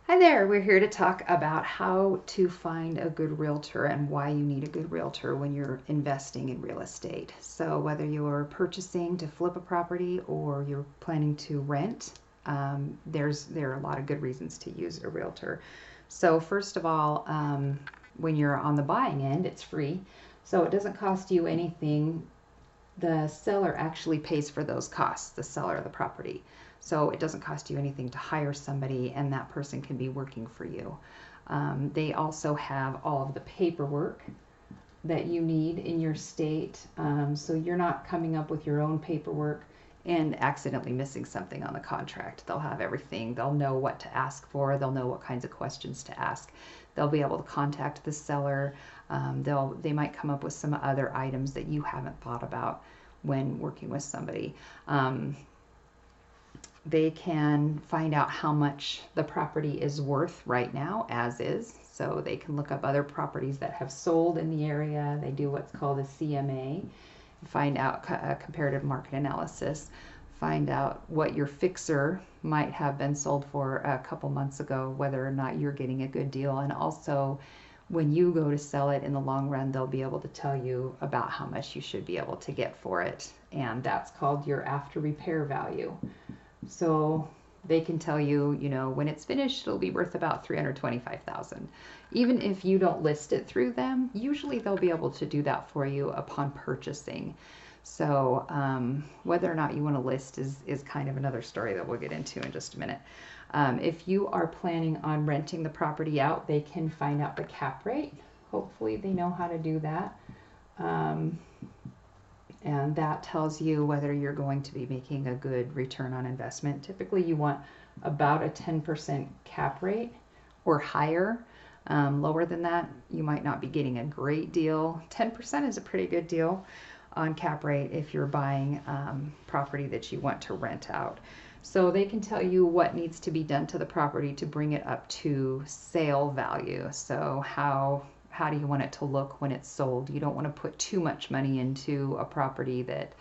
Hi there, we're here to talk about how to find a good realtor and why you need a good realtor when you're investing in real estate. So whether you're purchasing to flip a property or you're planning to rent, there are a lot of good reasons to use a realtor. So first of all, when you're on the buying end, it's free. So it doesn't cost you anything. The seller actually pays for those costs, the seller of the property. So it doesn't cost you anything to hire somebody, and that person can be working for you. They also have all of the paperwork that you need in your state, so you're not coming up with your own paperwork and accidentally missing something on the contract. They'll have everything. They'll know what to ask for. They'll know what kinds of questions to ask. They'll be able to contact the seller. They might come up with some other items that you haven't thought about when working with somebody. They can find out how much the property is worth right now as is. So they can look up other properties that have sold in the area. They do what's called a CMA, find out a comparative market analysis, find out what your fixer might have been sold for a couple months ago, whether or not you're getting a good deal. And also, when you go to sell it in the long run, they'll be able to tell you about how much you should be able to get for it. And that's called your after repair value. So they can tell you, when it's finished, it'll be worth about $325,000. Even if you don't list it through them, usually they'll be able to do that for you upon purchasing. So whether or not you want to list is kind of another story that we'll get into in just a minute. If you are planning on renting the property out, they can find out the cap rate. Hopefully they know how to do that. And that tells you whether you're going to be making a good return on investment. Typically you want about a 10% cap rate or higher. Lower than that, you might not be getting a great deal. 10% is a pretty good deal on cap rate if you're buying property that you want to rent out. So they can tell you what needs to be done to the property to bring it up to sale value. So how do you want it to look when it's sold? You don't want to put too much money into a property that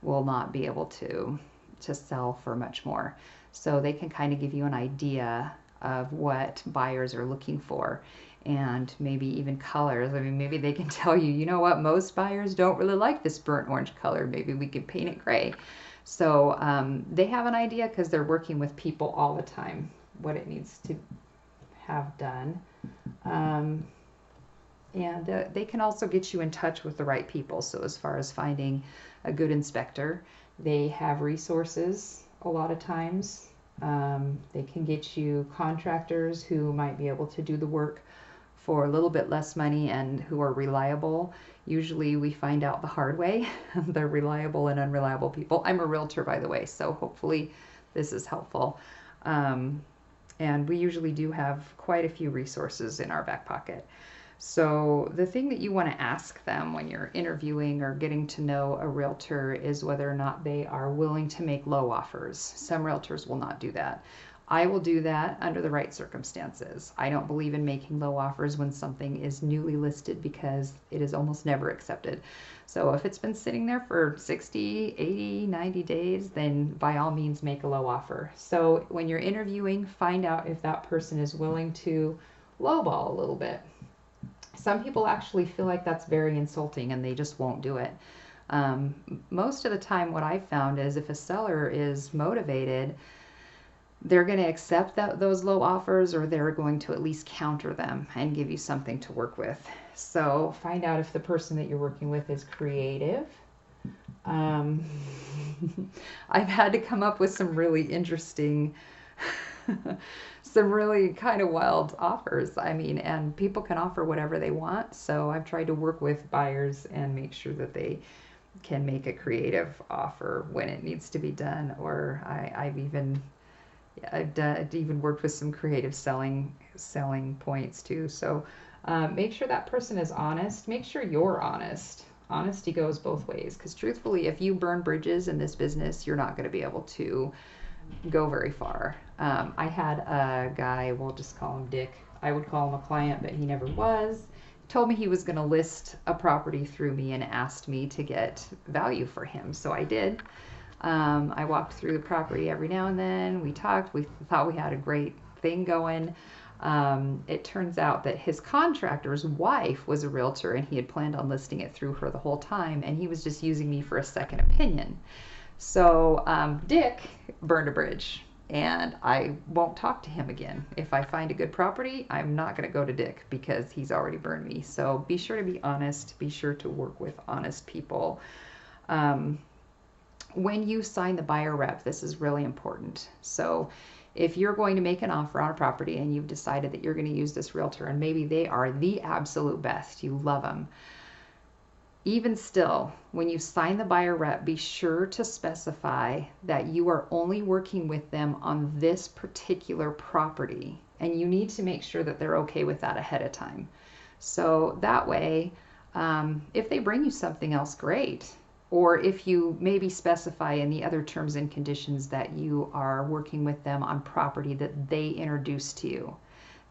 will not be able to sell for much more. So they can kind of give you an idea of what buyers are looking for, and maybe even colors. I mean, maybe they can tell you, you know what, most buyers don't really like this burnt orange color. Maybe we could paint it gray. So they have an idea because they're working with people all the time, what it needs to have done. And they can also get you in touch with the right people. So as far as finding a good inspector, they have resources a lot of times. They can get you contractors who might be able to do the work for a little bit less money and who are reliable. Usually we find out the hard way, the reliable and unreliable people. I'm a realtor, by the way, so hopefully this is helpful. And we usually do have quite a few resources in our back pocket. So the thing that you want to ask them when you're interviewing or getting to know a realtor is whether or not they are willing to make low offers. Some realtors will not do that. I will do that under the right circumstances. I don't believe in making low offers when something is newly listed because it is almost never accepted. So if it's been sitting there for 60, 80, 90 days, then by all means make a low offer. So when you're interviewing, find out if that person is willing to lowball a little bit. Some people actually feel like that's very insulting and they just won't do it. Most of the time what I've found is if a seller is motivated, they're going to accept those low offers, or they're going to at least counter them and give you something to work with. So find out if the person that you're working with is creative. I've had to come up with some really interesting some really kind of wild offers. I mean, and people can offer whatever they want. So I've tried to work with buyers and make sure that they can make a creative offer when it needs to be done. Or I've even worked with some creative selling points too. So make sure that person is honest. Make sure you're honest. Honesty goes both ways, because truthfully, if you burn bridges in this business, you're not going to be able to go very far. I had a guy, we'll just call him Dick. I would call him a client, but he never was. He told me he was going to list a property through me and asked me to get value for him. So I did. I walked through the property every now and then. We talked. We thought we had a great thing going. It turns out that his contractor's wife was a realtor and he had planned on listing it through her the whole time, and he was just using me for a second opinion. So Dick burned a bridge, and I won't talk to him again. If I find a good property, I'm not going to go to Dick because he's already burned me. So be sure to be honest. Be sure to work with honest people. When you sign the buyer rep, this is really important. So if you're going to make an offer on a property and you've decided that you're going to use this realtor, and maybe they are the absolute best, you love them, even still, when you sign the buyer rep, be sure to specify that you are only working with them on this particular property, and you need to make sure that they're okay with that ahead of time. So that way, if they bring you something else, great. Or if you maybe specify in the other terms and conditions that you are working with them on property that they introduced to you.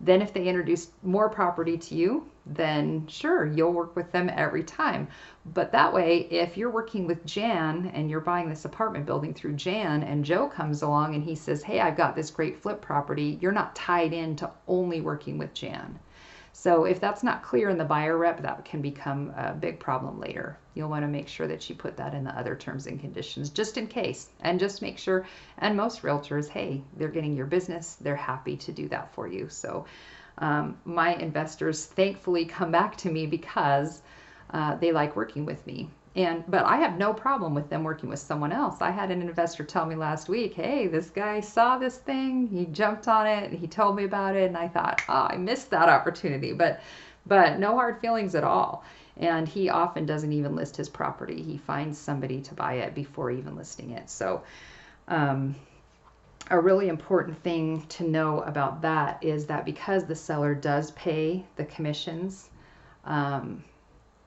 Then if they introduce more property to you, then sure, you'll work with them every time. But that way, if you're working with Jan and you're buying this apartment building through Jan, and Joe comes along and he says, hey, I've got this great flip property, you're not tied into only working with Jan. So if that's not clear in the buyer rep, that can become a big problem later. You'll want to make sure that you put that in the other terms and conditions, just in case. And just make sure, and most realtors, hey, they're getting your business. They're happy to do that for you. So my investors thankfully come back to me because they like working with me. But I have no problem with them working with someone else. I had an investor tell me last week, hey, this guy saw this thing, he jumped on it, and he told me about it, and I thought, oh, I missed that opportunity. But no hard feelings at all. And he often doesn't even list his property. He finds somebody to buy it before even listing it. So a really important thing to know about that is that because the seller does pay the commissions,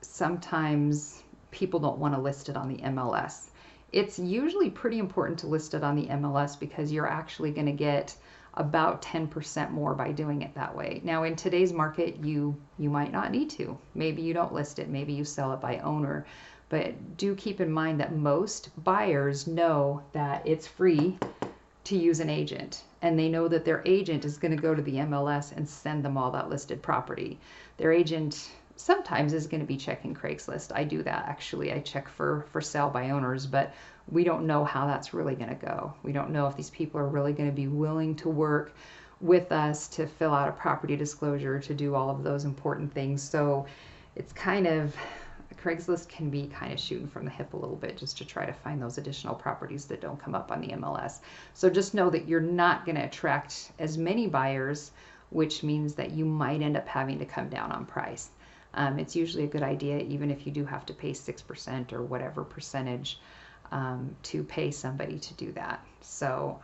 sometimes people don't want to list it on the MLS. It's usually pretty important to list it on the MLS because you're actually going to get about 10% more by doing it that way. Now in today's market, you might not need to. Maybe you don't list it, maybe you sell it by owner, but do keep in mind that most buyers know that it's free to use an agent, and they know that their agent is going to go to the MLS and send them all that listed property. Their agent sometimes is going to be checking Craigslist. I do that actually. I check for sale by owners, but we don't know how that's really going to go. We don't know if these people are really going to be willing to work with us to fill out a property disclosure, to do all of those important things. So it's kind of, Craigslist can be kind of shooting from the hip a little bit just to try to find those additional properties that don't come up on the MLS. So just know that you're not going to attract as many buyers, which means that you might end up having to come down on price. It's usually a good idea, even if you do have to pay 6% or whatever percentage, to pay somebody to do that. So,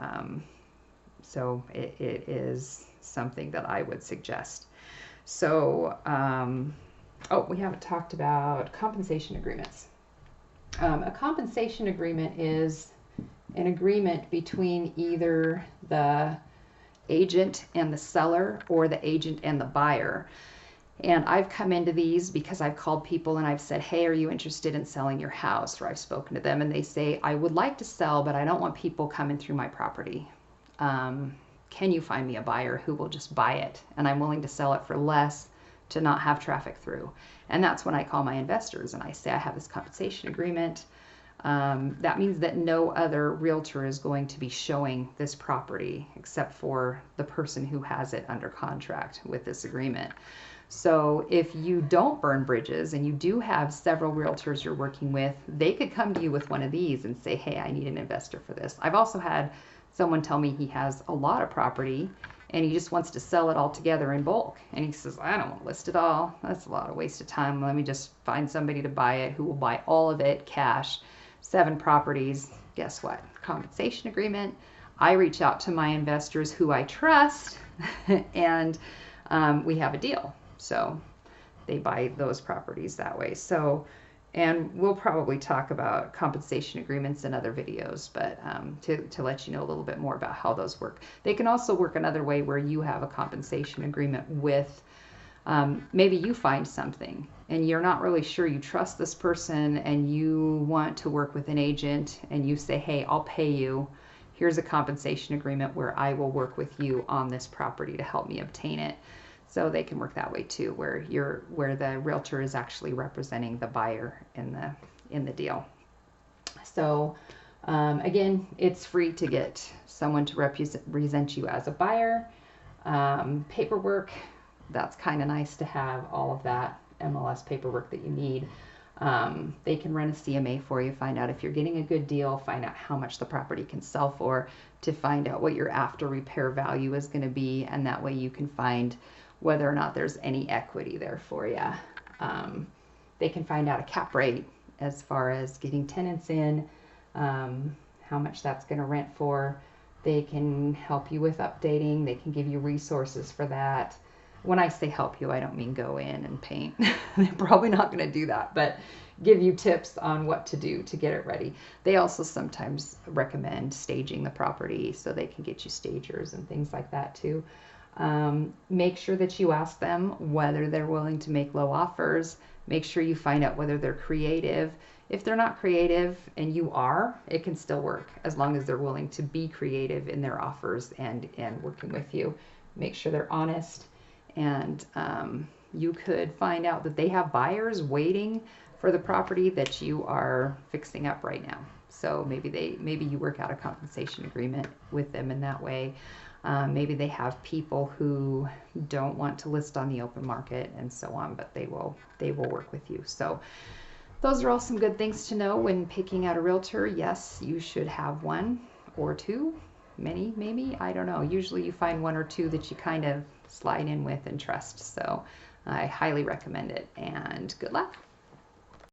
it is something that I would suggest. So, we haven't talked about compensation agreements. A compensation agreement is an agreement between either the agent and the seller or the agent and the buyer. And I've come into these because I've called people and I've said, hey, are you interested in selling your house? Or I've spoken to them and they say, I would like to sell, but I don't want people coming through my property. Can you find me a buyer who will just buy it? And I'm willing to sell it for less to not have traffic through. And that's when I call my investors and I say, I have this compensation agreement. That means that no other realtor is going to be showing this property except for the person who has it under contract with this agreement. So if you don't burn bridges and you do have several realtors you're working with, they could come to you with one of these and say, hey, I need an investor for this. I've also had someone tell me he has a lot of property and he just wants to sell it all together in bulk. And he says, I don't want to list it all. That's a lot of waste of time. Let me just find somebody to buy it who will buy all of it cash, 7 properties. Guess what? Compensation agreement. I reach out to my investors who I trust and we have a deal. So they buy those properties that way. So, and we'll probably talk about compensation agreements in other videos, but to let you know a little bit more about how those work. They can also work another way where you have a compensation agreement with, maybe you find something and you're not really sure you trust this person and you want to work with an agent and you say, hey, I'll pay you. here's a compensation agreement where I will work with you on this property to help me obtain it. So they can work that way too, where the realtor is actually representing the buyer in the deal. So again, it's free to get someone to represent you as a buyer. Paperwork, that's kind of nice to have all of that MLS paperwork that you need. They can run a CMA for you, find out if you're getting a good deal, find out how much the property can sell for, to find out what your after repair value is going to be, and that way you can find whether or not there's any equity there for you. They can find out a cap rate as far as getting tenants in, how much that's going to rent for. They can help you with updating. They can give you resources for that. When I say help you, I don't mean go in and paint. They're probably not going to do that, but give you tips on what to do to get it ready. They also sometimes recommend staging the property, so they can get you stagers and things like that too. Make sure that you ask them whether they're willing to make low offers. Make sure you find out whether they're creative. If they're not creative and you are, it can still work as long as they're willing to be creative in their offers and working with you. Make sure they're honest, and you could find out that they have buyers waiting for the property that you are fixing up right now. So maybe you work out a compensation agreement with them in that way. Maybe they have people who don't want to list on the open market and so on, but they will work with you. So those are all some good things to know when picking out a realtor. Yes, you should have one or two, many maybe, I don't know. Usually you find one or two that you kind of slide in with and trust. So I highly recommend it, and good luck.